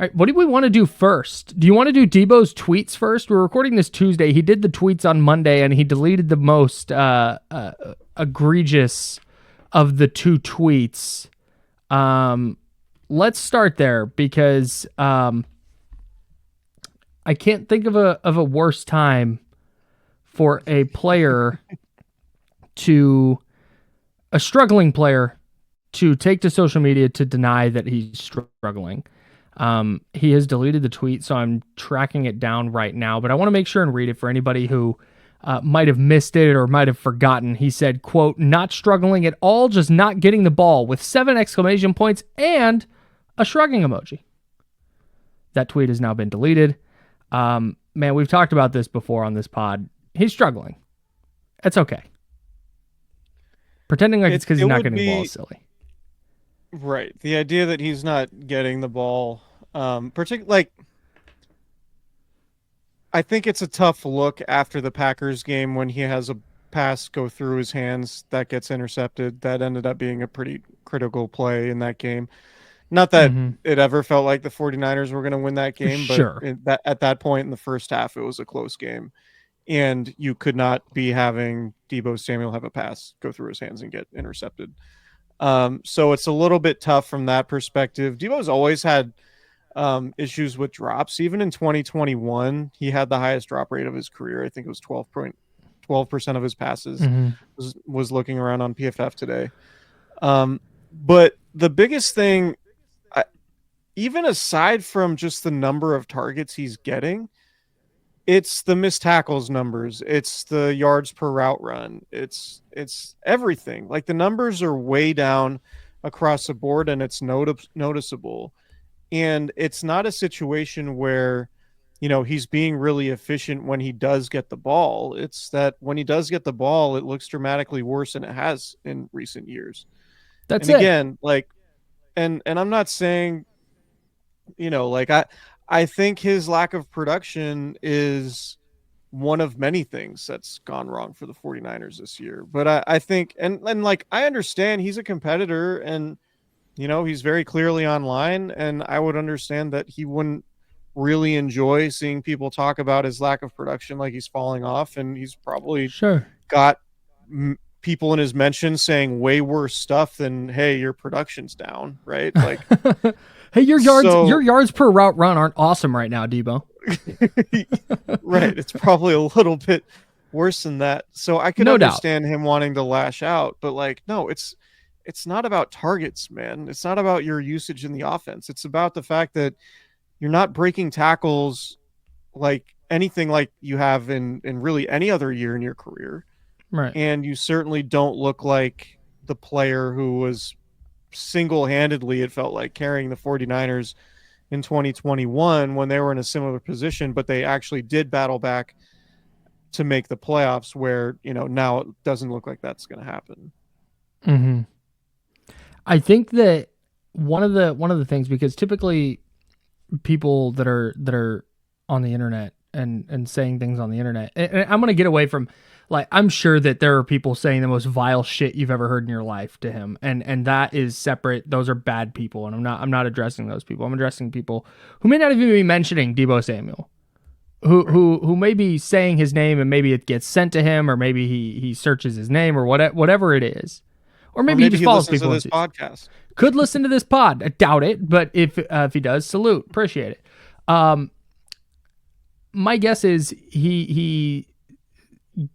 All right, what do we want to do first? Do you want to do Deebo's tweets first? We're recording this Tuesday. He did the tweets on Monday, and he deleted the most egregious of the two tweets. Let's start there because I can't think of a worse time for a player a struggling player to take to social media to deny that he's struggling. He has deleted the tweet, so I'm tracking it down right now, but I want to make sure and read it for anybody who might have missed it or might have forgotten. He said, quote, "Not struggling at all, just not getting the ball," with 7 exclamation points and a shrugging emoji. That tweet has now been deleted. Man, we've talked about this before on this pod. He's struggling. It's okay. Pretending like it's because he's not getting the ball is silly. Right. The idea that he's not getting the ball, particularly, I think it's a tough look after the Packers game when he has a pass go through his hands that gets intercepted. That ended up being a pretty critical play in that game. Not that it ever felt like the 49ers were going to win that game, but sure. At that point in the first half, it was a close game. And you could not be having Deebo Samuel have a pass go through his hands and get intercepted. So it's a little bit tough from that perspective. Deebo's always had issues with drops. Even in 2021, he had the highest drop rate of his career. I think it was 12% of his passes was looking around on PFF today. But the biggest thing, even aside from just the number of targets he's getting, it's the missed tackles numbers. It's the yards per route run. It's everything. Like, the numbers are way down across the board, and it's noticeable. And it's not a situation where, he's being really efficient when he does get the ball. It's that when he does get the ball, it looks dramatically worse than it has in recent years. That's and it. Again, and I'm not saying, I think his lack of production is one of many things that's gone wrong for the 49ers this year. But I think, and I understand he's a competitor and, he's very clearly online, and I would understand that he wouldn't really enjoy seeing people talk about his lack of production, like he's falling off, and he's probably got people in his mentions saying way worse stuff than, "Hey, your production's down," right? Like, hey, your yards per route run aren't awesome right now, Deebo. Right. It's probably a little bit worse than that. So I could understand him wanting to lash out, but no, it's not about targets, man. It's not about your usage in the offense. It's about the fact that you're not breaking tackles like anything like you have in really any other year in your career. Right. And you certainly don't look like the player who was single-handedly, it felt like, carrying the 49ers in 2021 when they were in a similar position, but they actually did battle back to make the playoffs, where, now it doesn't look like that's going to happen. I think that one of the things, because typically people that are on the internet and saying things on the internet, and I'm going to get away from, I'm sure that there are people saying the most vile shit you've ever heard in your life to him, and that is separate. Those are bad people, and I'm not addressing those people. I'm addressing people who may not even be mentioning Deebo Samuel, who may be saying his name, and maybe it gets sent to him, or maybe he searches his name, or whatever it is, or maybe he just follows people to this podcast. Could listen to this pod. I doubt it, but if he does, salute, appreciate it. My guess is he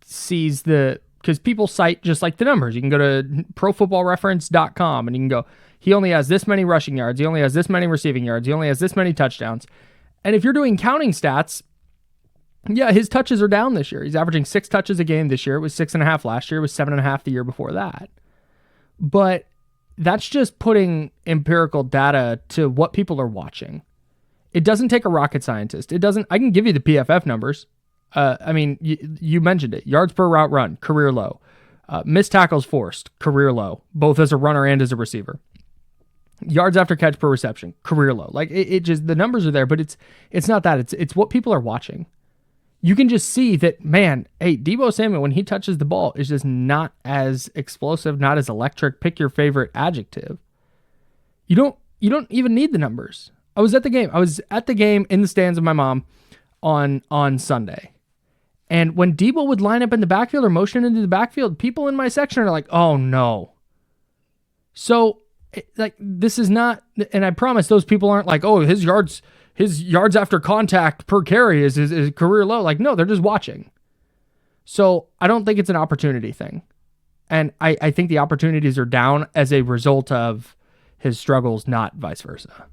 sees because people cite just like the numbers. You can go to profootballreference.com and you can go, he only has this many rushing yards, he only has this many receiving yards, he only has this many touchdowns. And if you're doing counting stats, yeah, his touches are down this year. He's averaging 6 touches a game this year. It was 6.5 last year. It was 7.5 the year before that. But that's just putting empirical data to what people are watching. It doesn't take a rocket scientist. I can give you the PFF numbers. You mentioned it. Yards per route run, career low. Missed tackles forced, career low, both as a runner and as a receiver. Yards after catch per reception, career low. It just, the numbers are there, but it's not that. It's what people are watching. You can just see that, man, hey, Deebo Samuel, when he touches the ball, is just not as explosive, not as electric. Pick your favorite adjective. You don't even need the numbers. I was at the game. I was at the game in the stands with my mom on Sunday. And when Deebo would line up in the backfield or motion into the backfield, people in my section are like, "Oh no." So like this is not, and I promise those people aren't like, "Oh, his yards after contact per carry is career low." Like, no, they're just watching. So I don't think it's an opportunity thing. And I think the opportunities are down as a result of his struggles, not vice versa.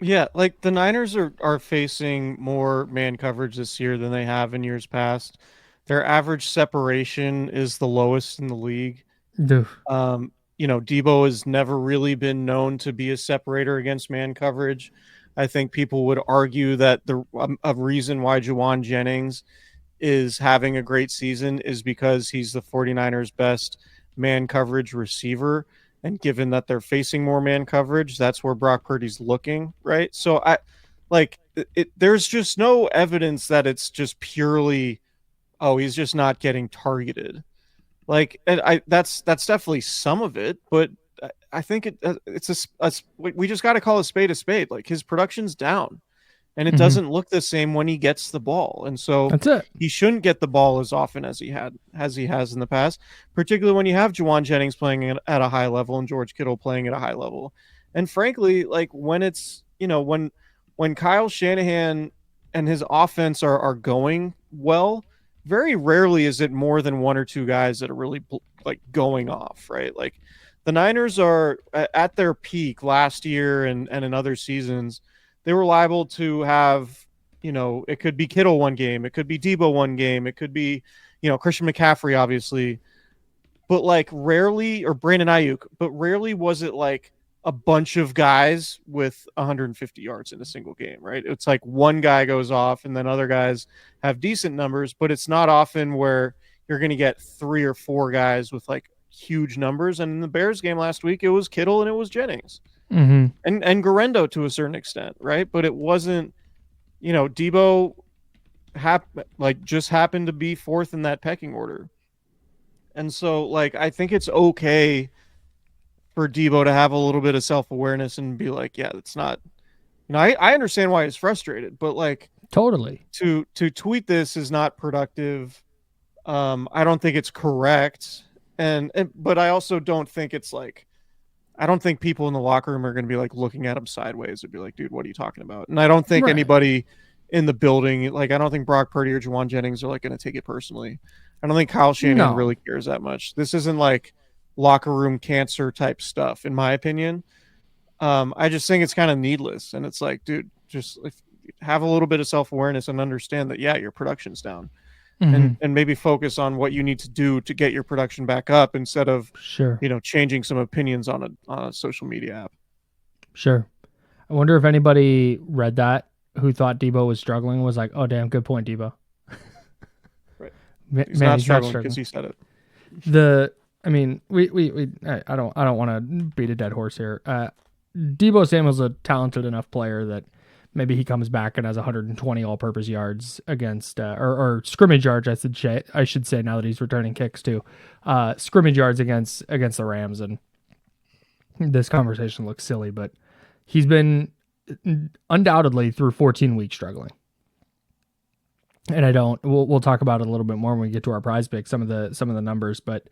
Yeah, like the Niners are facing more man coverage this year than they have in years past. Their average separation is the lowest in the league. Dude. Deebo has never really been known to be a separator against man coverage. I think people would argue that a reason why Juwan Jennings is having a great season is because he's the 49ers' best man coverage receiver. And given that they're facing more man coverage, that's where Brock Purdy's looking, right? So there's just no evidence that it's just purely, oh, he's just not getting targeted. Like, and that's definitely some of it, but I think we just got to call a spade a spade. Like, his production's down, and it doesn't look the same when he gets the ball, and so That's it. he shouldn't get the ball as often as he has in the past, particularly when you have Juwan Jennings playing at a high level and George Kittle playing at a high level. And frankly, like when it's when Kyle Shanahan and his offense are going well, very rarely is it more than one or two guys that are really like going off, right? Like the Niners are at their peak last year and in other seasons. They were liable to have, it could be Kittle one game, it could be Deebo one game, it could be, Christian McCaffrey, obviously, but like rarely, or Brandon Ayuk, but rarely was it like a bunch of guys with 150 yards in a single game, right? It's like one guy goes off and then other guys have decent numbers, but it's not often where you're going to get 3 or 4 guys with like huge numbers. And in the Bears game last week, it was Kittle and it was Jennings. And Garendo to a certain extent, right? But it wasn't, Deebo just happened to be fourth in that pecking order. And so, like, I think it's okay for Deebo to have a little bit of self-awareness and be like, yeah, it's not, I understand why he's frustrated, but like totally to tweet this is not productive. I don't think it's correct. But I also don't think it's like, I don't think people in the locker room are going to be like looking at him sideways and be like, dude, what are you talking about? And I don't think anybody in the building, like, I don't think Brock Purdy or Juwan Jennings are like going to take it personally. I don't think Kyle Shanahan really cares that much. This isn't like locker room cancer type stuff, in my opinion. I just think it's kind of needless. And it's like, dude, just have a little bit of self-awareness and understand that, yeah, your production's down. And maybe focus on what you need to do to get your production back up instead of changing some opinions on a social media app. Sure. I wonder if anybody read that who thought Deebo was struggling was like, oh damn, good point, Deebo. Right. He's not struggling because he said it. I don't want to beat a dead horse here. Deebo Samuel's a talented enough player that maybe he comes back and has 120 all-purpose yards against, or scrimmage yards, I should say, now that he's returning kicks too. Scrimmage yards against the Rams, and this conversation looks silly, but he's been undoubtedly through 14 weeks struggling. And we'll talk about it a little bit more when we get to our prize pick, some of the numbers, but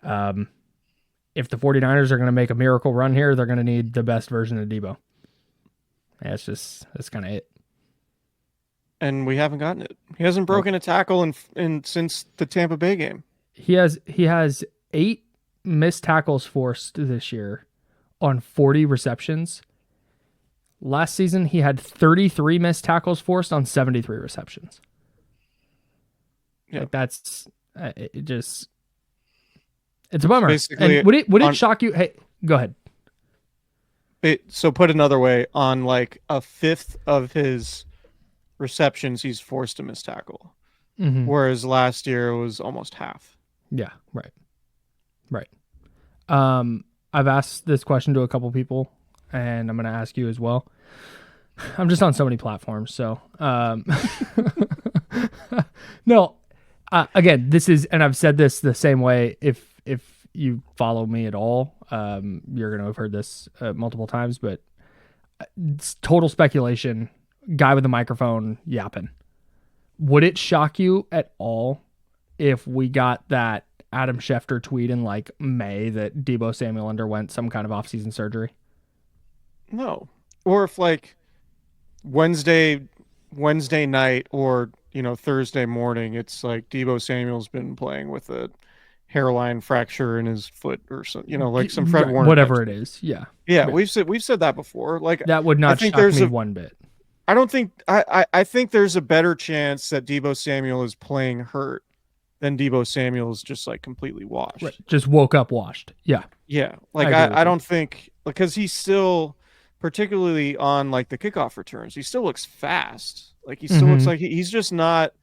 if the 49ers are going to make a miracle run here, they're going to need the best version of Deebo. Yeah, that's kind of it. And we haven't gotten it. He hasn't broken a tackle in since the Tampa Bay game. He has 8 missed tackles forced this year on 40 receptions. Last season, he had 33 missed tackles forced on 73 receptions. Yeah, like that's it's a bummer. Basically, and would it shock you? Hey, go ahead. So put another way, on like a fifth of his receptions, he's forced to miss tackle. Whereas last year it was almost half. Yeah, right. I've asked this question to a couple people, and I'm going to ask you as well. I'm just on so many platforms, so no. Again, this is, and I've said this the same way. If you follow me at all, you're going to have heard this multiple times, but It's total speculation. Guy with a microphone yapping. Would it shock you at all if we got that Adam Schefter tweet in like May that Deebo Samuel underwent some kind of offseason surgery? No. Or if like Wednesday night or Thursday morning, it's like Deebo Samuel's been playing with a hairline fracture in his foot or something, like some Fred Warner, whatever it is. Yeah. Yeah, But we've said that before. Like, that would I not think shock there's me a one bit. I don't think I think there's a better chance that Deebo Samuel is playing hurt than Deebo Samuel's just like completely washed. Right. Just woke up washed. Yeah. Yeah. Like I don't think, because he's still, particularly on like the kickoff returns, he still looks fast. Like he still looks like he's just not,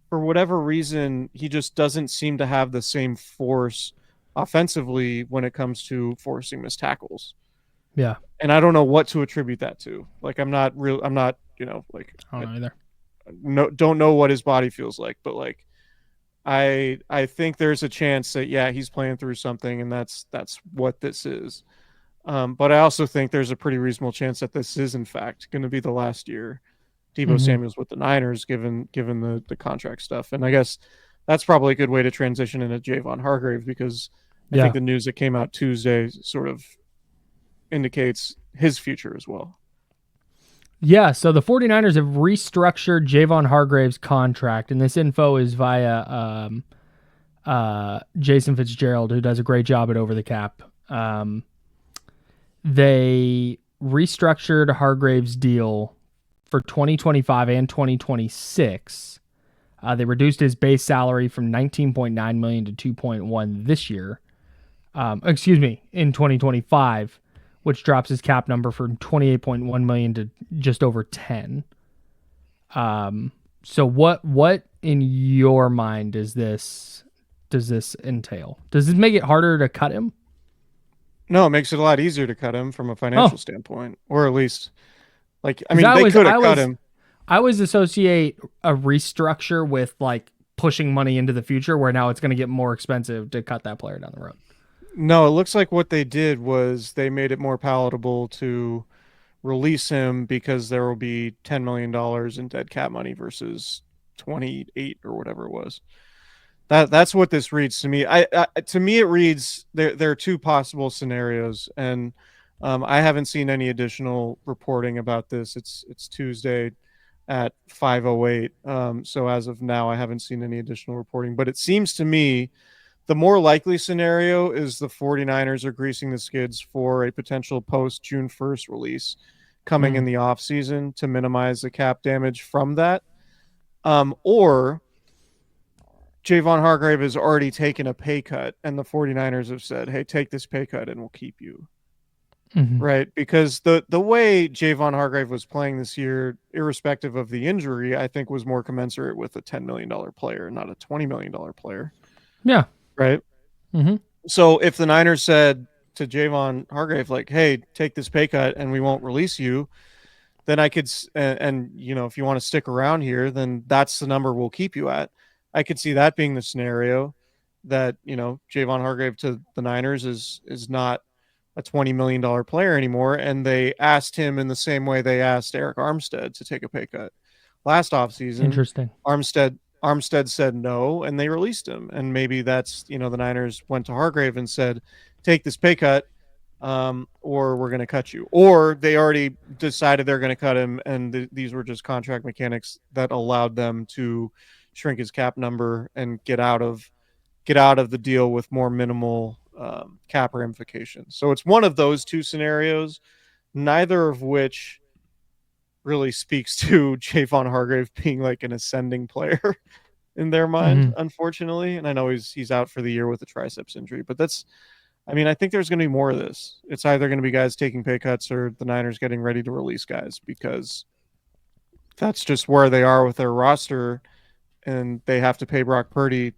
for whatever reason, he just doesn't seem to have the same force offensively when it comes to forcing missed tackles. Yeah. And I don't know what to attribute that to. Like I'm not, like I don't know either. Don't know what his body feels like, but like I think there's a chance that he's playing through something, and that's what this is. But I also think there's a pretty reasonable chance that this is in fact going to be the last year Deebo Samuel's with the Niners, given the contract stuff. And I guess that's probably a good way to transition into Javon Hargrave, because I think the news that came out Tuesday sort of indicates his future as well. Yeah, so the 49ers have restructured Javon Hargrave's contract, and this info is via Jason Fitzgerald, who does a great job at Over the Cap. They restructured Hargrave's deal for 2025 and 2026. They reduced his base salary from $19.9 million to $2.1 this year. In 2025. Which drops his cap number from $28.1 million to just over 10. So what in your mind does this entail? Does this make it harder to cut him? No, it makes it a lot easier to cut him from a financial standpoint, or at least, like, I mean, they could have cut him. I always associate a restructure with like pushing money into the future, where now it's going to get more expensive to cut that player down the road. No, it looks like what they did was they made it more palatable to release him, because there will be $10 million in dead cap money versus 28 or whatever it was. That's what this reads to me. To me, it reads there are two possible scenarios, and I haven't seen any additional reporting about this. It's Tuesday at 5:08. So as of now, I haven't seen any additional reporting, but it seems to me the more likely scenario is the 49ers are greasing the skids for a potential post-June 1st release coming in the offseason to minimize the cap damage from that. Or Javon Hargrave has already taken a pay cut, and the 49ers have said, hey, take this pay cut and we'll keep you. Right? Because the way Javon Hargrave was playing this year, irrespective of the injury, I think was more commensurate with a $10 million player, not a $20 million player. Yeah. Right. So if the Niners said to Javon Hargrave, like, hey, take this pay cut and we won't release you, then I could, and if you want to stick around here, then that's the number we'll keep you at. I could see that being the scenario, that, Javon Hargrave to the Niners is not a $20 million player anymore. And they asked him in the same way they asked Eric Armstead to take a pay cut last offseason. Interesting. Armstead said no, and they released him. And maybe that's, the Niners went to Hargrave and said, take this pay cut, or we're going to cut you. Or they already decided they're going to cut him, and these were just contract mechanics that allowed them to shrink his cap number and get out of the deal with more minimal cap ramifications. So it's one of those two scenarios, neither of which really speaks to Javon Hargrave being like an ascending player in their mind, unfortunately. And I know he's out for the year with a triceps injury, but I think there's going to be more of this. It's either going to be guys taking pay cuts or the Niners getting ready to release guys, because that's just where they are with their roster, and they have to pay Brock Purdy,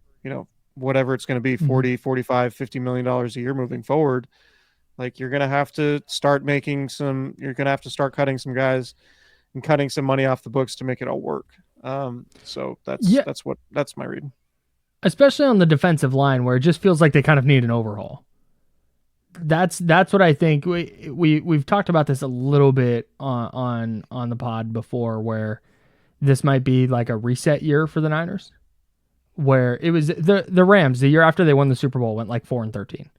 whatever it's going to be, 40, 45, $50 million a year moving forward. Like, you're going to have to start cutting some guys and cutting some money off the books to make it all work. So that's my read. Especially on the defensive line, where it just feels like they kind of need an overhaul. that's what I think. We've talked about this a little bit on the pod before, where this might be like a reset year for the Niners, where it was the Rams the year after they won the Super Bowl went like 4-13.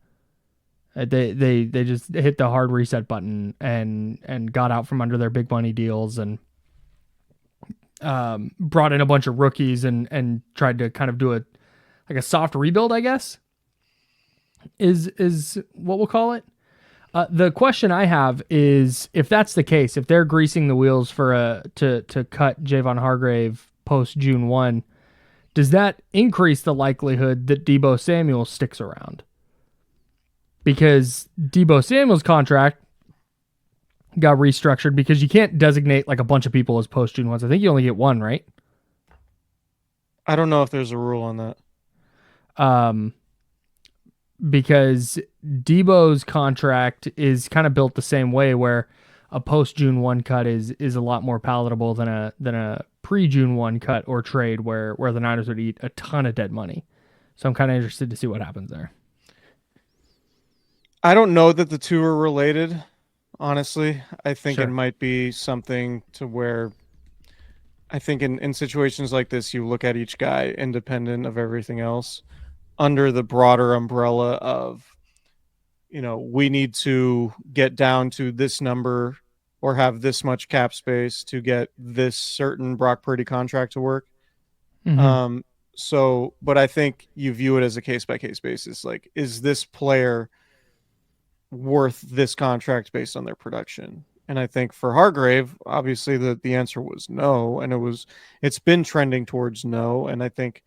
They just hit the hard reset button and got out from under their big money deals and brought in a bunch of rookies and tried to kind of do a soft rebuild, I guess, is what we'll call it. The question I have is, if that's the case, if they're greasing the wheels for to cut Javon Hargrave post June 1, does that increase the likelihood that Deebo Samuel sticks around? Because Deebo Samuel's contract got restructured because you can't designate like a bunch of people as post June 1s. I think you only get one, right? I don't know if there's a rule on that. Because Deebo's contract is kind of built the same way, where a post June 1 cut is a lot more palatable than a pre June 1 cut or trade where the Niners would eat a ton of dead money. So I'm kind of interested to see what happens there. I don't know that the two are related, honestly. I think Sure. it might be something to where I think in situations like this, you look at each guy independent of everything else under the broader umbrella of, we need to get down to this number or have this much cap space to get this certain Brock Purdy contract to work. Mm-hmm. But I think you view it as a case-by-case basis. Like, is this player worth this contract based on their production? And I think for Hargrave, obviously the answer was no, and it's been trending towards no. And I think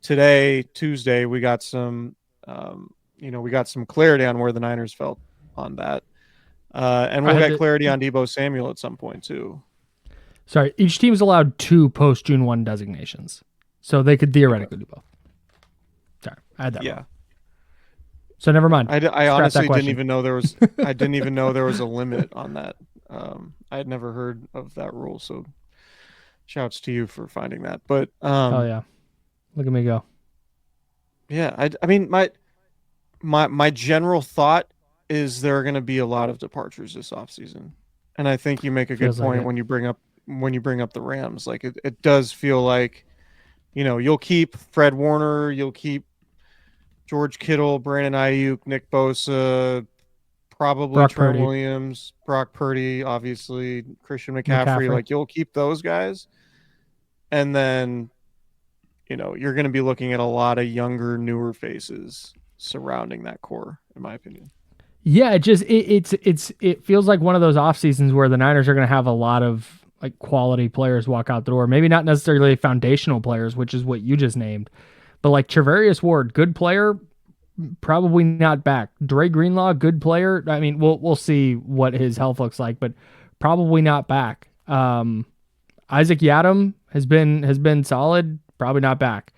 today, Tuesday, we got some clarity on where the Niners felt on that, and we'll get clarity on Deebo Samuel at some point too. Sorry, each team is allowed 2 post June 1 designations, so they could theoretically do both. Sorry, I had that wrong. So never mind. I honestly didn't even know there was. I didn't even know there was a limit on that. I had never heard of that rule. So, shouts to you for finding that. But oh yeah, look at me go. Yeah, I mean my general thought is there are going to be a lot of departures this offseason, and I think you make a good point when you bring up the Rams. Like it does feel like, you'll keep Fred Warner, you'll keep George Kittle, Brandon Ayuk, Nick Bosa, probably Brock Trent Purdy. Williams, Brock Purdy, obviously Christian McCaffrey. Like you'll keep those guys, and then you're going to be looking at a lot of younger, newer faces surrounding that core, in my opinion. Yeah, it feels like one of those off seasons where the Niners are going to have a lot of like quality players walk out the door. Maybe not necessarily foundational players, which is what you just named, but like Charvarius Ward, good player, probably not back. Dre Greenlaw, good player. I mean, we'll see what his health looks like, but probably not back. Isaac Yiadom has been solid, probably not back.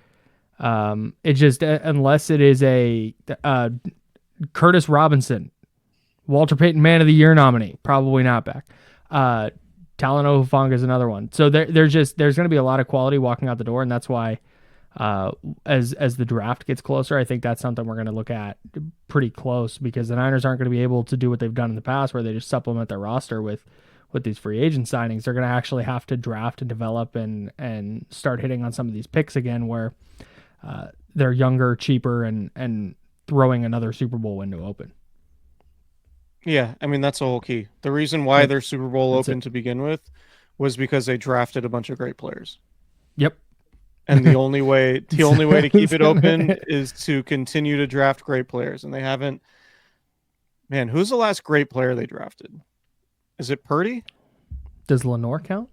It just, unless it is a Curtis Robinson, Walter Payton Man of the Year nominee, probably not back. Talanoa Hufanga is another one. So there's going to be a lot of quality walking out the door, and that's why as the draft gets closer, I think that's something we're going to look at pretty close, because the Niners aren't going to be able to do what they've done in the past, where they just supplement their roster with these free agent signings. They're going to actually have to draft and develop and start hitting on some of these picks again, where they're younger, cheaper, and throwing another Super Bowl window open. Yeah, I mean, that's the whole key. The reason why they're Super Bowl open to begin with was because they drafted a bunch of great players. Yep. And the only way to keep it open is to continue to draft great players. And they haven't. Man, who's the last great player they drafted? Is it Purdy? Does Lenore count?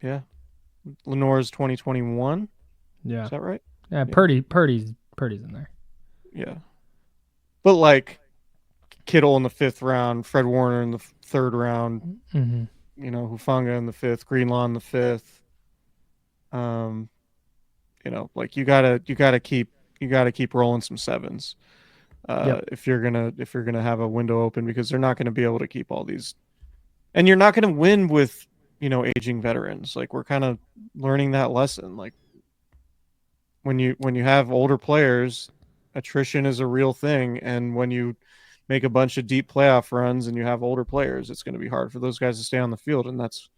Yeah. Lenore's 2021. Yeah. Is that right? Yeah, Purdy's in there. Yeah. But like Kittle in the 5th round, Fred Warner in the 3rd round, Hufanga in the 5th, Greenlaw in the 5th. Like you gotta keep rolling some 7s if you're gonna have a window open, because they're not gonna be able to keep all these, and you're not gonna win with aging veterans. Like we're kind of learning that lesson. Like when you have older players, attrition is a real thing, and when you make a bunch of deep playoff runs and you have older players, it's going to be hard for those guys to stay on the field, and that's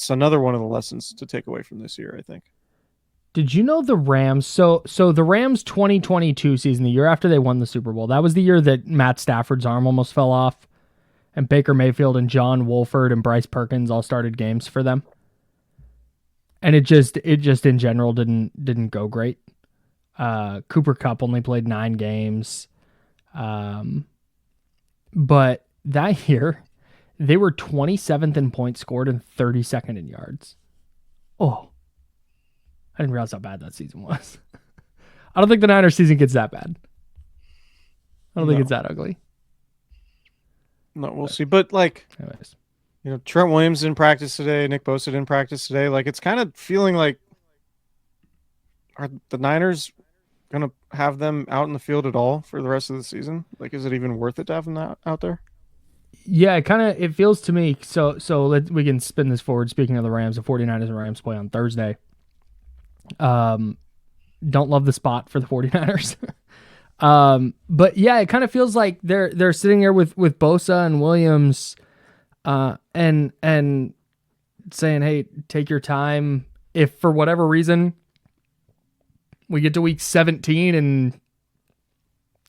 another one of the lessons to take away from this year, I think. Did you know the Rams? So the Rams 2022 season, the year after they won the Super Bowl, that was the year that Matt Stafford's arm almost fell off, and Baker Mayfield and John Wolford and Bryce Perkins all started games for them. And it just in general didn't go great. Cooper Kupp only played 9 games. But that year, they were 27th in points scored and 32nd in yards. Oh, I didn't realize how bad that season was. I don't think the Niners season gets that bad. I don't think it's that ugly. No, we'll see. But like, anyways, Trent Williams didn't practice today. Nick Bosa didn't practice today. Like, it's kind of feeling like, are the Niners going to have them out in the field at all for the rest of the season? Like, is it even worth it to have them out there? Yeah, it feels to me. So we can spin this forward. Speaking of the Rams, the 49ers and Rams play on Thursday. Don't love the spot for the 49ers. But yeah, it kind of feels like they're sitting there with Bosa and Williams, and saying, hey, take your time. If for whatever reason we get to week 17 and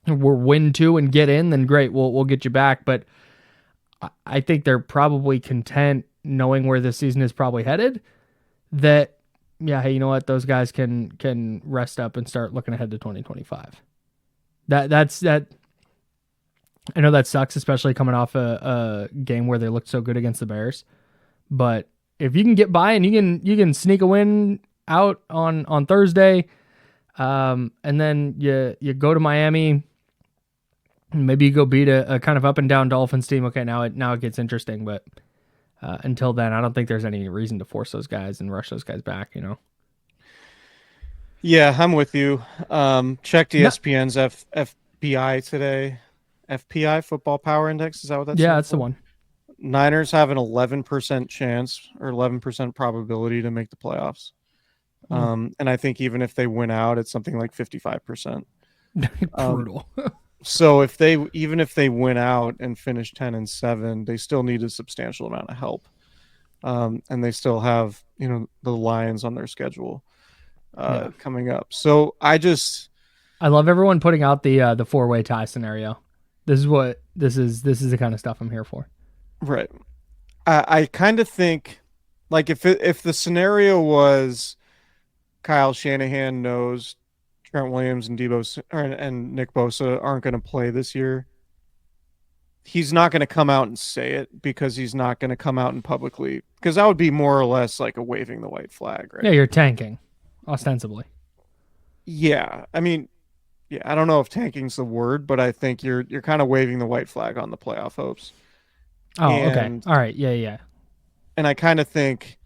we're win 2 and get in, then great, we'll get you back. But I think they're probably content knowing where this season is probably headed, that, yeah, hey, you know what? Those guys can rest up and start looking ahead to 2025. That's that. I know that sucks, especially coming off a game where they looked so good against the Bears. But if you can get by and you can sneak a win out on Thursday, and then you go to Miami, maybe you go beat a kind of up and down Dolphins team. Okay, now it gets interesting, but until then, I don't think there's any reason to force those guys and rush those guys back. Yeah, I'm with you. Checked ESPN's FPI today. FPI, Football Power Index. Is that what that's? Yeah, that's the one. Niners have an 11% chance or 11% probability to make the playoffs. And I think even if they win out, it's something like 55%. Brutal. So if they win out and finish 10-7, they still need a substantial amount of help. And they still have, the Lions on their schedule coming up. So I love everyone putting out the 4-way tie scenario. This is the kind of stuff I'm here for. Right. I kind of think, like, if the scenario was Kyle Shanahan knows Trent Williams and and Nick Bosa aren't going to play this year, he's not going to come out and say it, because he's not going to come out and publicly, because that would be more or less like a waving the white flag, right? Yeah, you're tanking, ostensibly. Yeah, I mean, yeah, I don't know if tanking's the word, but I think you're kind of waving the white flag on the playoff hopes. Oh, okay. All right. Yeah. And I kind of think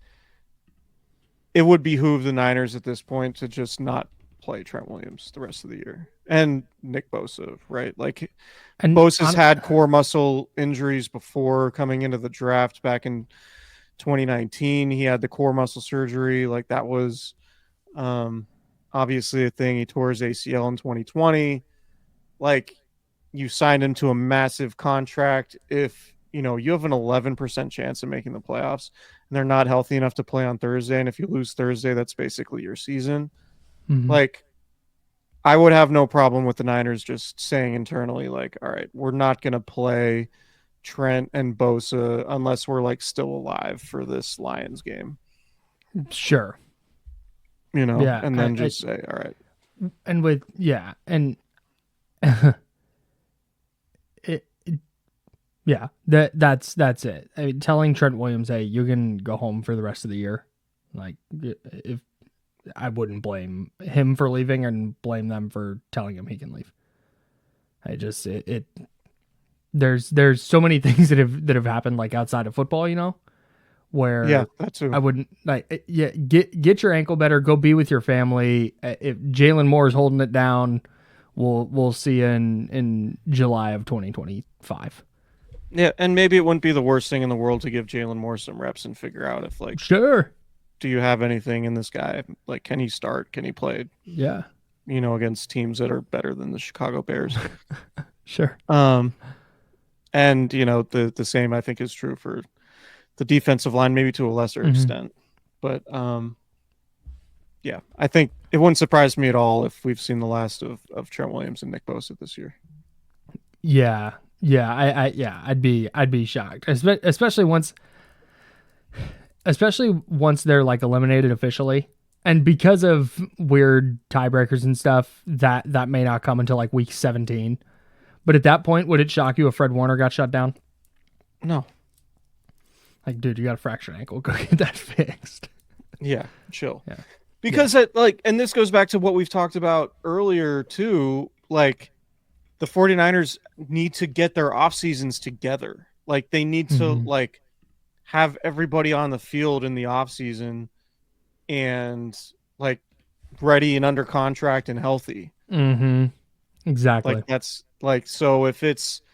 it would behoove the Niners at this point to just not play Trent Williams the rest of the year, and Nick Bosa, right? Like, and Bosa's had core muscle injuries before coming into the draft back in 2019. He had the core muscle surgery. Like, that was obviously a thing. He tore his ACL in 2020. Like, you signed him to a massive contract. If you have an 11% chance of making the playoffs and they're not healthy enough to play on Thursday, and if you lose Thursday, that's basically your season. Mm-hmm. Like, I would have no problem with the Niners just saying internally, like, all right, we're not going to play Trent and Bosa unless we're, like, still alive for this Lions game. Sure. Yeah, and then say, all right. And with, yeah, and yeah, that's it. I mean, telling Trent Williams, hey, you can go home for the rest of the year. Like, if I wouldn't blame him for leaving and blame them for telling him he can leave. There's so many things that have happened, like, outside of football, where that too. I wouldn't, like, get your ankle better, go be with your family. If Jalen Moore is holding it down, we'll see you in July of 2025. Yeah, and maybe it wouldn't be the worst thing in the world to give Jalen Moore some reps and figure out if, like, sure, do you have anything in this guy? Like, can he start? Can he play? Yeah. against teams that are better than the Chicago Bears. Sure. And the same I think is true for the defensive line, maybe to a lesser extent. But yeah, I think it wouldn't surprise me at all if we've seen the last of Trent Williams and Nick Bosa this year. Yeah. I'd be shocked, especially once they're like eliminated officially, and because of weird tiebreakers and stuff, that may not come until like week 17. But at that point, would it shock you if Fred Warner got shut down? No. Like, dude, you got a fractured ankle. Go get that fixed. Yeah, chill. Yeah. Because and this goes back to what we've talked about earlier too, like the 49ers need to get their off seasons together. Like they need to like have everybody on the field in the off season and like ready and under contract and healthy. Exactly. Like that's like, so if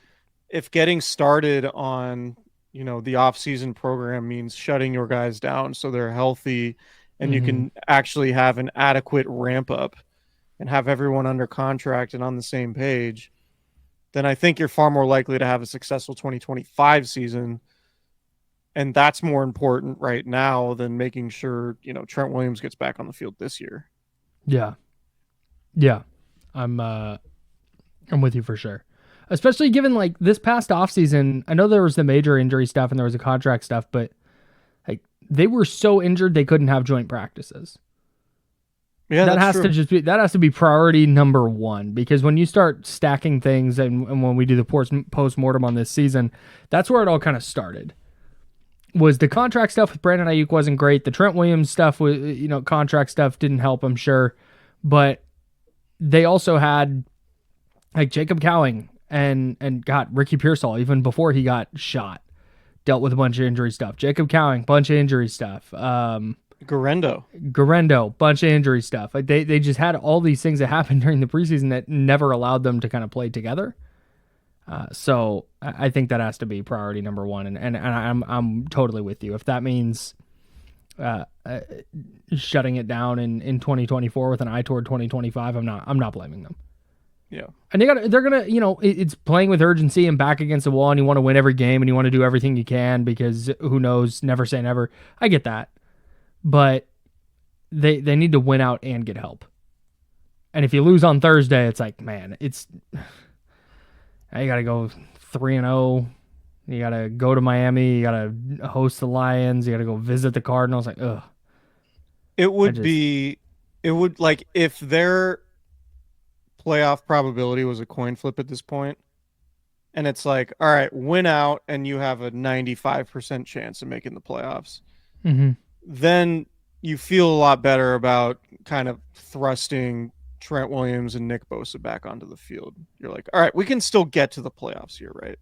getting started on, the off season program means shutting your guys down so they're healthy and you can actually have an adequate ramp up and have everyone under contract and on the same page, then I think you're far more likely to have a successful 2025 season. And that's more important right now than making sure, Trent Williams gets back on the field this year. Yeah. Yeah. I'm with you for sure. Especially given like this past offseason, I know there was the major injury stuff and there was the contract stuff, but like they were so injured they couldn't have joint practices. Yeah, that has to be priority number one, because when you start stacking things and when we do the post-mortem on this season, that's where it all kind of started. Was the contract stuff with Brandon Ayuk wasn't great. The Trent Williams stuff was, contract stuff didn't help, I'm sure. But they also had like Jacob Cowing and got Ricky Pearsall even before he got shot. Dealt with a bunch of injury stuff. Jacob Cowing, bunch of injury stuff. Garendo, bunch of injury stuff. Like they just had all these things that happened during the preseason that never allowed them to kind of play together. So I think that has to be priority number one, and I'm totally with you. If that means shutting it down in 2024 with an eye toward 2025, I'm not blaming them. Yeah, and they're gonna it's playing with urgency and back against the wall, and you want to win every game and you want to do everything you can because who knows? Never say never. I get that, but they need to win out and get help. And if you lose on Thursday, it's like, man, it's. You got to go 3-0. You got to go to Miami. You got to host the Lions. You got to go visit the Cardinals. Like, ugh. It would like if their playoff probability was a coin flip at this point, and it's like, all right, win out and you have a 95% chance of making the playoffs. Then you feel a lot better about kind of thrusting Trent Williams and Nick Bosa back onto the field. You're like, all right, we can still get to the playoffs here, right?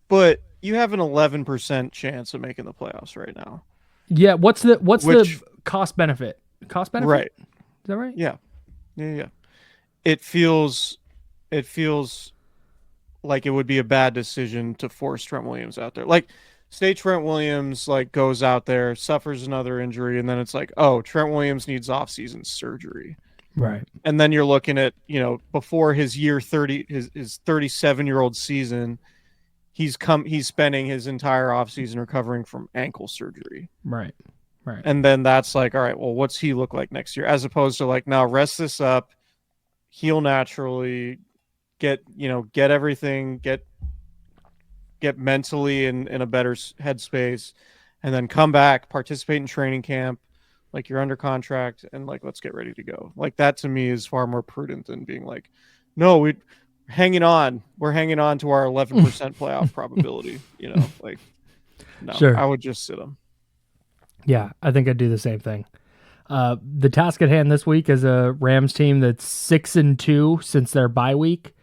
But you have an 11% chance of making the playoffs right now. Yeah. What's the cost benefit? Cost benefit, right? Is that right? Yeah. It feels like it would be a bad decision to force Trent Williams out there. Like, say Trent Williams like goes out there, suffers another injury, and then it's like, oh, Trent Williams needs off-season surgery. Right. And then you're looking at, before his 37-year-old season, he's spending his entire offseason recovering from ankle surgery. Right. And then that's like, all right, well, what's he look like next year? As opposed to like, now rest this up, heal naturally, get everything, get mentally in a better headspace, and then come back, participate in training camp, like you're under contract, and like, let's get ready to go. Like that to me is far more prudent than being like, no, we're hanging on to our 11% playoff probability, like, no, sure. I would just sit them. Yeah, I think I'd do the same thing. The task at hand this week is a Rams team that's 6-2 since their bye week.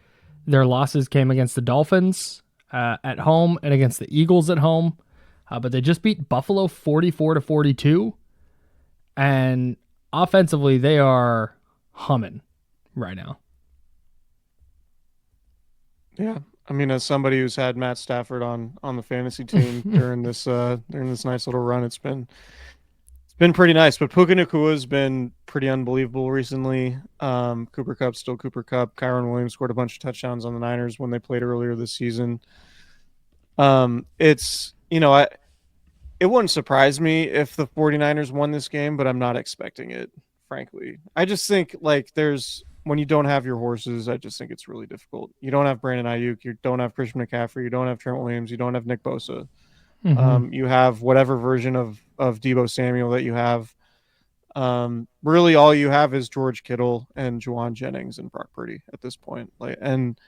Their losses came against the Dolphins at home and against the Eagles at home, but they just beat Buffalo 44-42, and offensively they are humming right now. Yeah, I mean, as somebody who's had Matt Stafford on the fantasy team during this nice little run, it's been been pretty nice, but Puka Nakua's been pretty unbelievable recently. Cooper Kupp still Cooper Kupp. Kyron Williams scored a bunch of touchdowns on the Niners when they played earlier this season. It's, it wouldn't surprise me if the 49ers won this game, but I'm not expecting it, frankly. I just think like when you don't have your horses, I just think it's really difficult. You don't have Brandon Ayuk, you don't have Christian McCaffrey, you don't have Trent Williams, you don't have Nick Bosa. You have whatever version of Deebo Samuel that you have. Really, all you have is George Kittle and Juwan Jennings and Brock Purdy at this point. And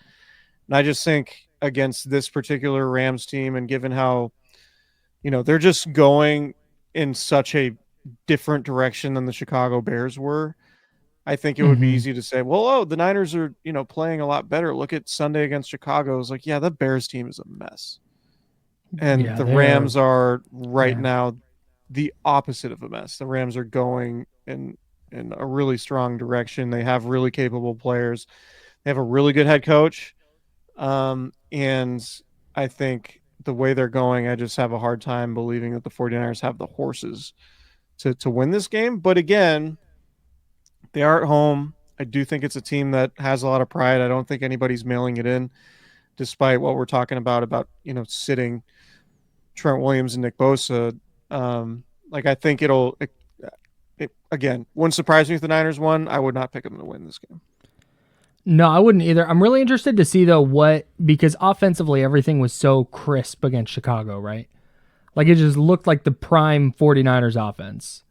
I just think against this particular Rams team, and given how, they're just going in such a different direction than the Chicago Bears were, I think it would be easy to say, well, the Niners are, playing a lot better. Look at Sunday against Chicago. It's like, yeah, the Bears team is a mess. And the Rams are right now the opposite of a mess. The Rams are going in a really strong direction. They have really capable players. They have a really good head coach. And I think the way they're going, I just have a hard time believing that the 49ers have the horses to win this game. But again, they are at home. I do think it's a team that has a lot of pride. I don't think anybody's mailing it in, despite what we're talking about, sitting Trent Williams and Nick Bosa. I think it again, wouldn't surprise me if the Niners won. I would not pick them to win this game. No, I wouldn't either. I'm really interested to see, though, because offensively everything was so crisp against Chicago, right? Like, it just looked like the prime 49ers offense.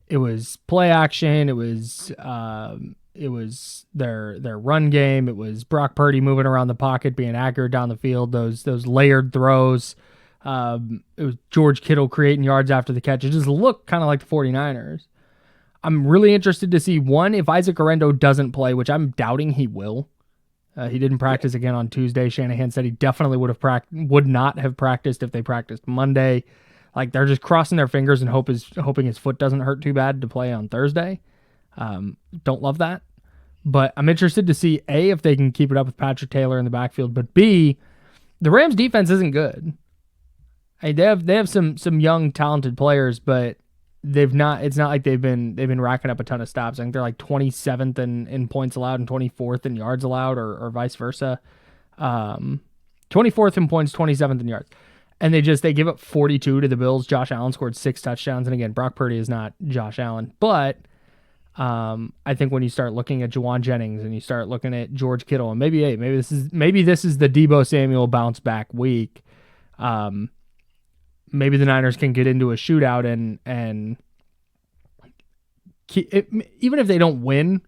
It was play action. It was their run game. It was Brock Purdy moving around the pocket, being accurate down the field. Those layered throws. It was George Kittle creating yards after the catch. It just looked kind of like the 49ers. I'm really interested to see, one, if Isaac Orendo doesn't play, which I'm doubting he will. He didn't practice again on Tuesday. Shanahan said he definitely would not have practiced if they practiced Monday. Like, they're just crossing their fingers and hoping his foot doesn't hurt too bad to play on Thursday. Don't love that. But I'm interested to see, A, if they can keep it up with Patrick Taylor in the backfield, but B, the Rams defense isn't good. Hey, they have some young talented players, but it's not like they've been racking up a ton of stops. I think they're like 27th in points allowed and 24th in yards allowed, or vice versa. 24th in points, 27th in yards. And they give up 42 to the Bills. Josh Allen scored 6 touchdowns. And again, Brock Purdy is not Josh Allen. But I think when you start looking at Juwan Jennings and you start looking at George Kittle, and maybe this is the Deebo Samuel bounce back week. Maybe the Niners can get into a shootout and even if they don't win,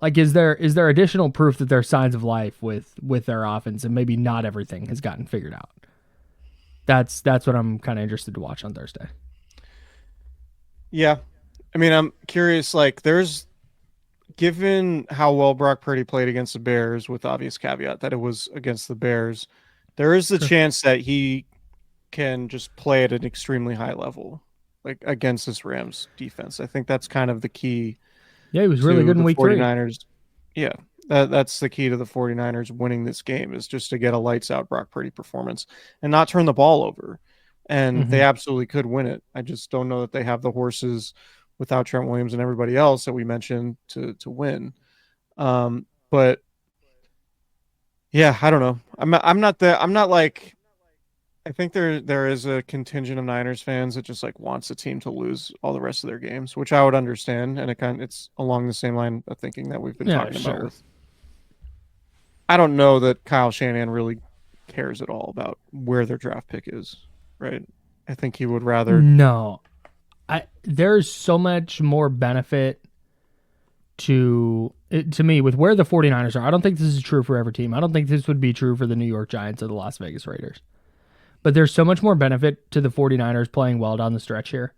like, is there additional proof that there's signs of life with their offense, and maybe not everything has gotten figured out. That's what I'm kind of interested to watch on Thursday. Yeah. I mean, I'm curious, like, given how well Brock Purdy played against the Bears, with the obvious caveat that it was against the Bears, there is the chance that he can just play at an extremely high level, like against this Rams defense. I think that's kind of the key. Yeah, he was really good in week 49ers. 3. Yeah, that's the key to the 49ers winning this game, is just to get a lights out Brock Purdy performance and not turn the ball over. And they absolutely could win it. I just don't know that they have the horses without Trent Williams and everybody else that we mentioned to win. But yeah, I don't know. I'm not like, I think there is a contingent of Niners fans that just like wants the team to lose all the rest of their games, which I would understand, and it's along the same line of thinking that we've been talking about. I don't know that Kyle Shanahan really cares at all about where their draft pick is, right? I think he would rather. No, there's so much more benefit to me with where the 49ers are. I don't think this is true for every team. I don't think this would be true for the New York Giants or the Las Vegas Raiders. But there's so much more benefit to the 49ers playing well down the stretch here.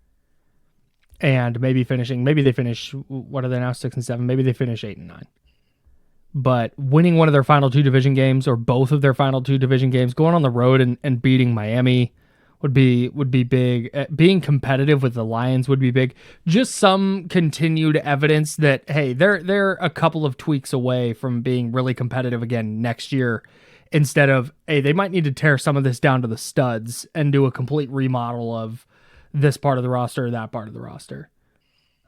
And maybe they finish, what are they now, 6-7? Maybe they finish 8-9. But winning one of their final 2 division games, or both of their final 2 division games, going on the road and beating Miami would be big. Being competitive with the Lions would be big. Just some continued evidence that, hey, they're a couple of tweaks away from being really competitive again next year. Instead of, hey, they might need to tear some of this down to the studs and do a complete remodel of this part of the roster or that part of the roster.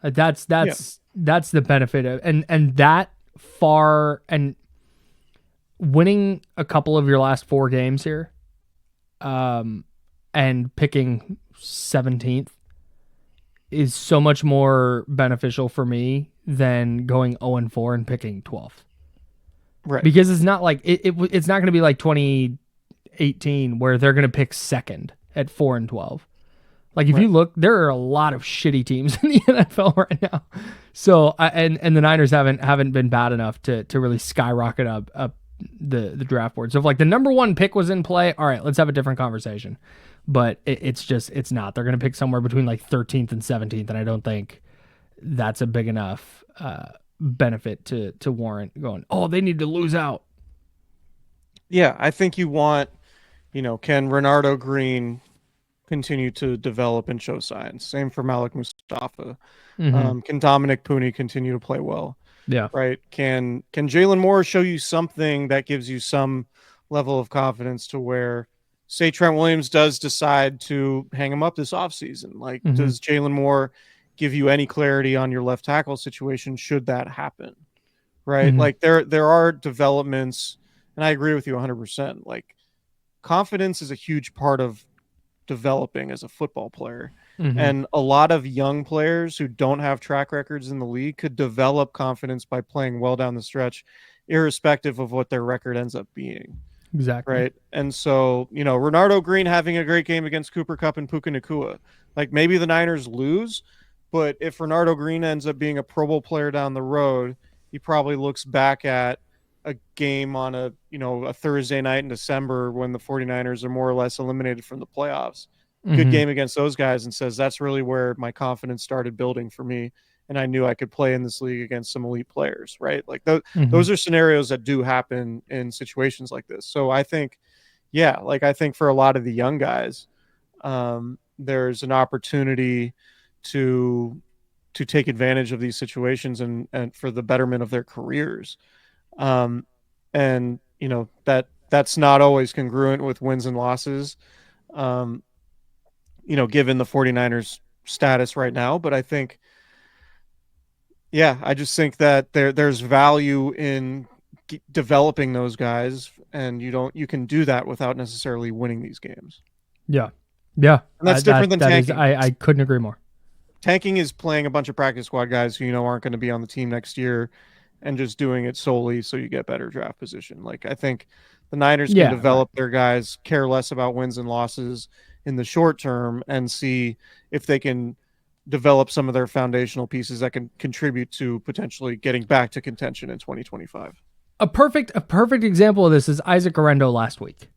That's the benefit of and that far and winning a couple of your last 4 games here, and picking 17th is so much more beneficial for me than going 0-4 and picking 12th. Right. Because it's not like it's not going to be like 2018 where they're going to pick second at 4-12. Like if you look, there are a lot of shitty teams in the NFL right now. So and the Niners haven't been bad enough to really skyrocket up the draft board. So if like the number 1 pick was in play, all right, let's have a different conversation. But it's not. They're going to pick somewhere between like 13th and 17th, and I don't think that's a big enough benefit to warrant going, oh, they need to lose out. Yeah, I think you want, can Renardo Green continue to develop and show signs? Same for Malik Mustafa. Can Dominic Pooney continue to play well? Yeah. Right. Can Jalen Moore show you something that gives you some level of confidence to where, say, Trent Williams does decide to hang him up this offseason? Like, does Jalen Moore give you any clarity on your left tackle situation should that happen? Right. Like there are developments, and I agree with you 100%. Like, confidence is a huge part of developing as a football player. And a lot of young players who don't have track records in the league could develop confidence by playing well down the stretch, irrespective of what their record ends up being. Exactly. Right. And so, Renardo Green having a great game against Cooper Kupp and Puka Nacua, like maybe the Niners lose, but if Renardo Green ends up being a Pro Bowl player down the road, he probably looks back at a game on a Thursday night in December when the 49ers are more or less eliminated from the playoffs. Good game against those guys, and says that's really where my confidence started building for me, and I knew I could play in this league against some elite players, right? Like those are scenarios that do happen in situations like this. So I think, I think for a lot of the young guys, there's an opportunity to take advantage of these situations and for the betterment of their careers. And that's not always congruent with wins and losses. Given the 49ers status right now, but I think, I just think that there's value in developing those guys, and you can do that without necessarily winning these games. Yeah. And that's different than tanking. I couldn't agree more. Tanking is playing a bunch of practice squad guys who, aren't going to be on the team next year and just doing it solely so you get better draft position. Like, I think the Niners can develop their guys, care less about wins and losses in the short term, and see if they can develop some of their foundational pieces that can contribute to potentially getting back to contention in 2025. A perfect example of this is Isaac Orendo last week.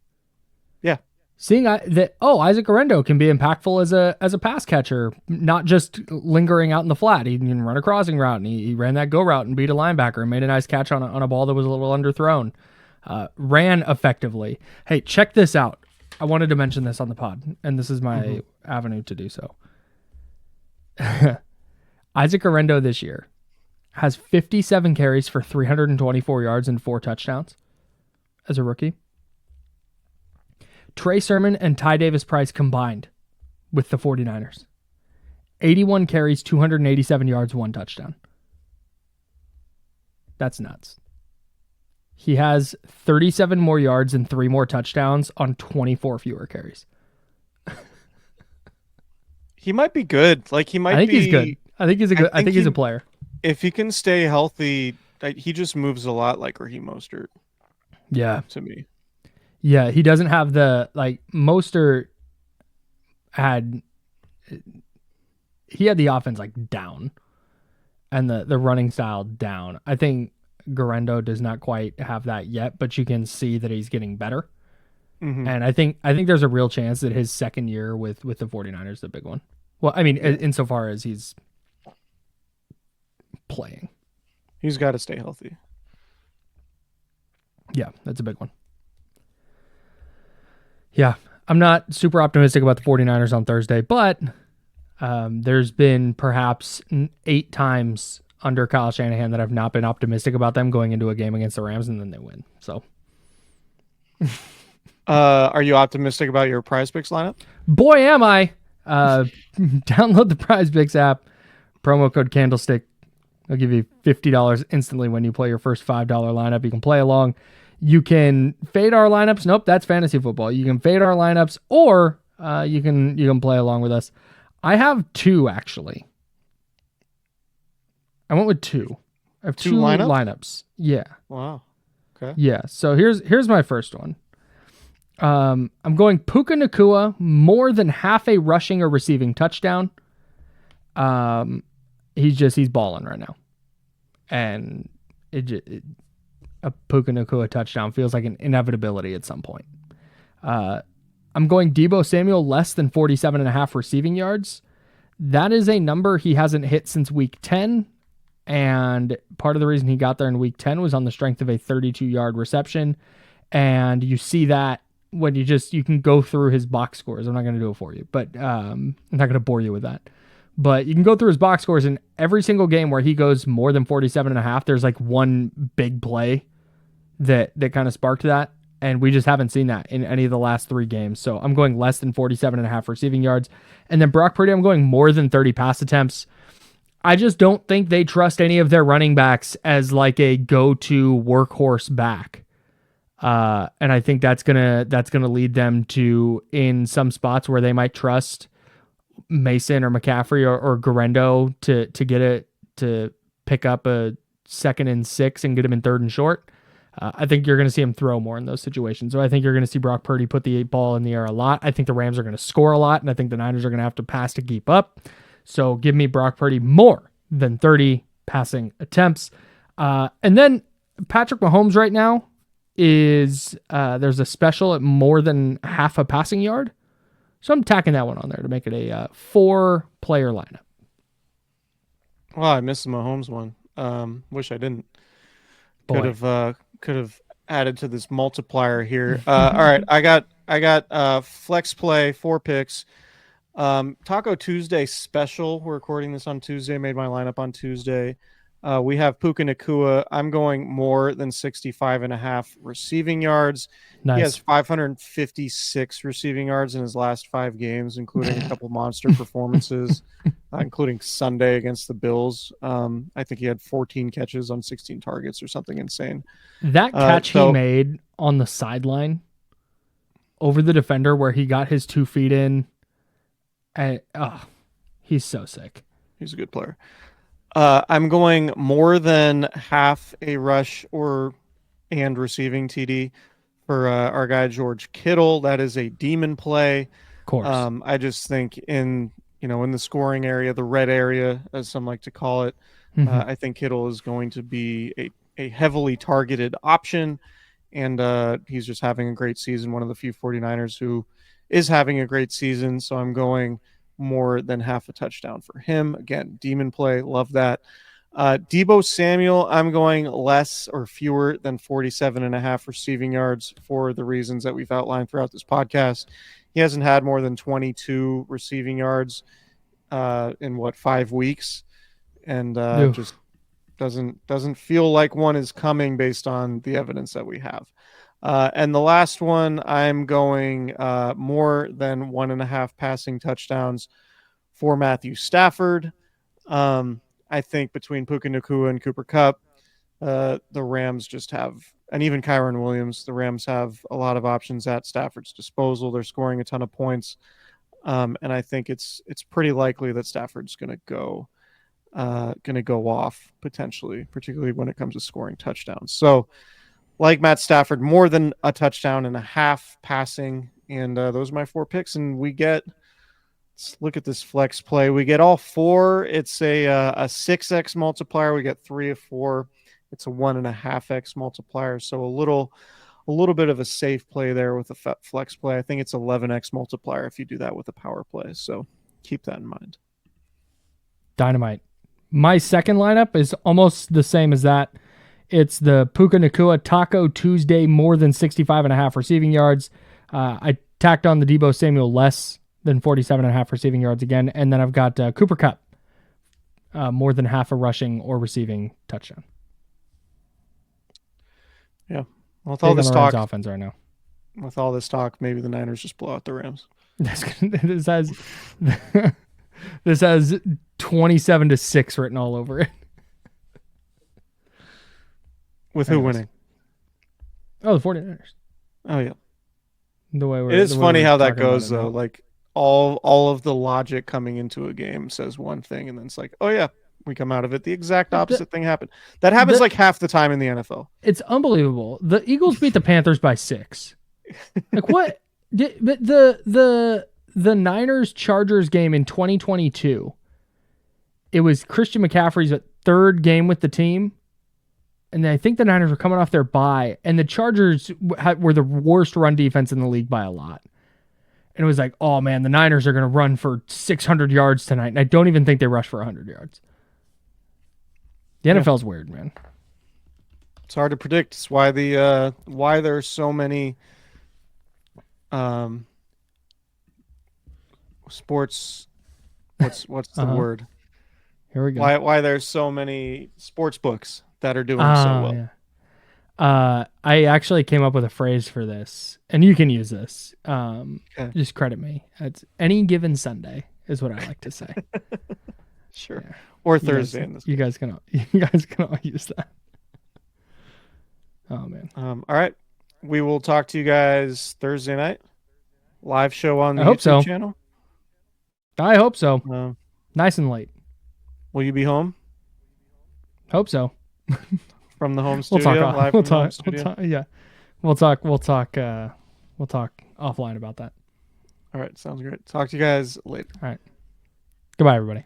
Yeah. Seeing that, Isaac Orendo can be impactful as a pass catcher, not just lingering out in the flat. He can run a crossing route, and he ran that go route and beat a linebacker and made a nice catch on a ball that was a little underthrown. Ran effectively. Hey, check this out. I wanted to mention this on the pod, and this is my avenue to do so. Isaac Orendo this year has 57 carries for 324 yards and 4 touchdowns as a rookie. Trey Sermon and Ty Davis-Price combined with the 49ers. 81 carries, 287 yards, 1 touchdown. That's nuts. He has 37 more yards and 3 more touchdowns on 24 fewer carries. He might be good. Like, he might be. I think he's good. I think he's a player. If he can stay healthy, he just moves a lot like Raheem Mostert. Yeah. To me. Yeah, he doesn't have the, Mostert had the offense down and the running style down. I think Garendo does not quite have that yet, but you can see that he's getting better. And I think there's a real chance that his second year with the 49ers is the big one. Well, I mean, insofar as he's playing. He's got to stay healthy. Yeah, that's a big one. Yeah, I'm not super optimistic about the 49ers on Thursday, but there's been perhaps 8 times under Kyle Shanahan that I've not been optimistic about them going into a game against the Rams, and then they win. So, are you optimistic about your Prize Picks lineup? Boy, am I! Download the Prize Picks app promo code Candlestick. I'll give you $50 instantly when you play your first $5 lineup. You can play along. You can fade our lineups. Nope, that's fantasy football. You can fade our lineups, or you can play along with us. I have two, actually. I went with two. I have two lineups. Yeah. Wow. Okay. Yeah. So here's my first one. I'm going Puka Nacua, more than half a rushing or receiving touchdown. He's balling right now, and a Puka Nacua touchdown feels like an inevitability at some point. I'm going Deebo Samuel, less than 47.5 receiving yards. That is a number he hasn't hit since week 10. And part of the reason he got there in week 10 was on the strength of a 32-yard reception. And you see that when you can go through his box scores. I'm not going to do it for you, but I'm not going to bore you with that. But you can go through his box scores, and every single game where he goes more than 47.5, there's like one big play that kind of sparked that. And we just haven't seen that in any of the last 3 games. So I'm going less than 47.5 receiving yards. And then Brock Purdy, I'm going more than 30 pass attempts. I just don't think they trust any of their running backs as like a go-to workhorse back. And I think that's gonna lead them to, in some spots where they might trust Mason or McCaffrey or Garendo to pick up a 2nd and 6 and get him in 3rd and short. I think you're going to see him throw more in those situations. So I think you're going to see Brock Purdy put the ball in the air a lot. I think the Rams are going to score a lot, and I think the Niners are going to have to pass to keep up. So give me Brock Purdy more than 30 passing attempts. And then Patrick Mahomes right now is there's a special at more than half a passing yard. So I'm tacking that one on there to make it a 4-player lineup. Well, I missed the Mahomes one. Wish I didn't. Could have added to this multiplier here. All right, I got flex play, 4 picks. Taco Tuesday special. We're recording this on Tuesday. Made my lineup on Tuesday. We have Puka Nacua. I'm going more than 65.5 receiving yards. Nice. He has 556 receiving yards in his last 5 games, including a couple monster performances, including Sunday against the Bills. I think he had 14 catches on 16 targets or something insane. That catch he made on the sideline over the defender where he got his 2 feet in, and he's so sick. He's a good player. I'm going more than half a rush and receiving TD for our guy George Kittle. That is a demon play. Of course. I just think in the scoring area, the red area, as some like to call it, I think Kittle is going to be a heavily targeted option, and he's just having a great season. One of the few 49ers who is having a great season. So I'm going more than half a touchdown for him. Again, demon play. Love that. Deebo Samuel, I'm going less or fewer than 47.5 receiving yards for the reasons that we've outlined throughout this podcast. He hasn't had more than 22 receiving yards in 5 weeks, and just doesn't feel like one is coming based on the evidence that we have. And the last one, I'm going more than 1.5 passing touchdowns for Matthew Stafford. I think between Puka Nacua and Cooper Kupp, the Rams just have, and even Kyron Williams, the Rams have a lot of options at Stafford's disposal. They're scoring a ton of points. And I think it's pretty likely that Stafford's going to go off potentially, particularly when it comes to scoring touchdowns. So like Matt Stafford, more than a touchdown and a half passing. And those are my 4 picks. And let's look at this flex play. We get all 4. It's a 6x multiplier. We get 3 of 4. It's a 1.5x multiplier. So a little bit of a safe play there with a flex play. I think it's 11x multiplier if you do that with a power play. So keep that in mind. Dynamite. My second lineup is almost the same as that. It's the Puka Nacua Taco Tuesday, more than 65.5 receiving yards. I tacked on the Deebo Samuel less than 47.5 receiving yards again. And then I've got Cooper Kupp, more than half a rushing or receiving touchdown. Yeah. Well, with all this talk, offense right now. With all this talk, maybe the Niners just blow out the Rams. This has 27-6 written all over it. With who winning? Oh, the 49ers. Oh yeah. It is funny how that goes though. Like all of the logic coming into a game says one thing, and then it's like, oh yeah, we come out of it, the exact opposite thing happened. That happens like half the time in the NFL. It's unbelievable. The Eagles beat the Panthers by 6. Like what? The Niners Chargers game in 2022. It was Christian McCaffrey's third game with the team. And I think the Niners were coming off their bye, and the Chargers were the worst run defense in the league by a lot. And it was like, oh man, the Niners are going to run for 600 yards tonight. And I don't even think they rushed for 100 yards. The NFL's weird, man. It's hard to predict. It's why why there's so many sports. What's the word? Here we go. Why there's so many sports books that are doing so well. Yeah. I actually came up with a phrase for this, and you can use this. Just credit me. It's any given Sunday is what I like to say. Sure. Yeah. Or Thursday. You guys can all use that. Oh man. All right. We will talk to you guys Thursday night. Live show on the YouTube channel. I hope so. Nice and late. Will you be home? Hope so. From the home studio. We'll talk offline about that. All right, sounds great. Talk to you guys later. All right. Goodbye, everybody.